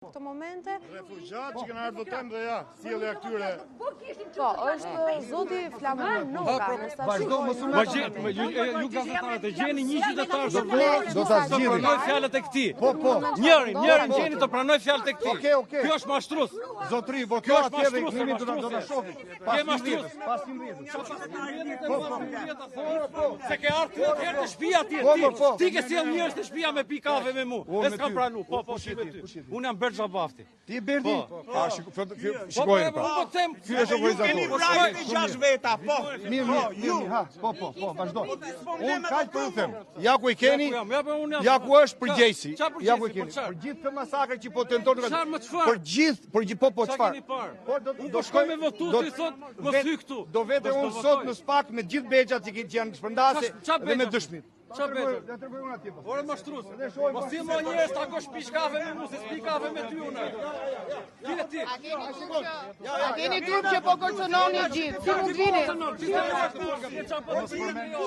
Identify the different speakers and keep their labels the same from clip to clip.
Speaker 1: Këto momente...
Speaker 2: Refugjat që këna ardhë votem dhe ja, sjellja këtyre...
Speaker 1: Po, është zoti Flamin Noka.
Speaker 3: Vazhdo, ju gazetarët e gjeni një qytetar
Speaker 2: Do ta zgjidhni.
Speaker 3: pranoj fjalët e këtij.
Speaker 2: Po.
Speaker 3: Njërin gjeni të pranoj fjalët e këtij.
Speaker 2: Okej.
Speaker 3: Kjo është mashtrues.
Speaker 2: Zotri,
Speaker 3: Kjo
Speaker 2: voto
Speaker 3: është
Speaker 2: atje dhe
Speaker 3: mashtrues,
Speaker 2: kënimi do ta shohim.
Speaker 3: Ke mashtrues.
Speaker 2: Pas 15.
Speaker 3: Se ke ardhur të herë të shtëpia ti. Ti ke sjell njerëz të shtëpia me pi kafe me mua. E s'kam pranuar. Po, shive ty. Unë jam Berxa Bafti.
Speaker 2: Ti e Berdi? Shikojnë pra. Ky është organizator.
Speaker 4: Vrajtë 6 veta, po.
Speaker 2: Mirë, ha. Po, vazhdo. Unë kaq po ju them. Ja ku i keni. Ja ku është përgjegjësi. Ja ku i keni. Për gjithë këtë masakër që po tenton për gjithë, po çfarë?
Speaker 3: Unë do shkoj me votu ti sot, mos hy këtu.
Speaker 2: Do vete unë sot në SPAK me gjithë bexhat që janë shpërndase dhe me dëshmit.
Speaker 3: Çfarë bëj?
Speaker 2: Ja tregoj unë atje.
Speaker 3: Ore mashtrues. Mos ti më njerëz ta gosh pi kafe me mua, se spi kafe me ty unë. Ti.
Speaker 5: A keni turp që po kërcënoni gjithë? Si mund vini?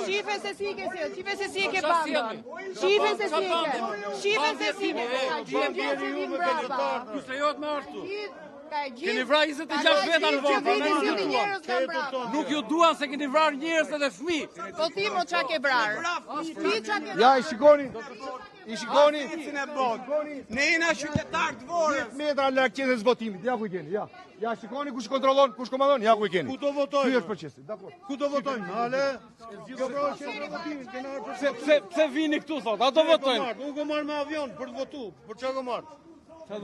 Speaker 5: Shife se si ke sjell, shife se si ke bandën. Shife se si ke. Shife se si ke. Gjithë
Speaker 3: Ju lejohet me artu.
Speaker 5: Keni
Speaker 3: Keni vrarë 26 veta në votë. Nuk ju duan se keni vrarë njerëz edhe fëmijë.
Speaker 5: Po ti mo qa ke brar? Ti qa ke
Speaker 2: Ja, i shikoni.
Speaker 4: Cin e botë. Ne jena qytetar të vorës.
Speaker 2: 10 metra larg qendrës votimit. Ja ku i keni, ja. Ja, shikoni kush kontrollon, kush komandon, ja ku i keni.
Speaker 6: Ku do votojmë?
Speaker 2: Ky është procesi, dakor.
Speaker 6: Ku do votojmë? Ale, kjo pra është qendra votimit, kena ardhur.
Speaker 3: Pse vini këtu sot? A do votojmë?
Speaker 6: Unë go marr me avion për të votuar. Për çfarë go marr?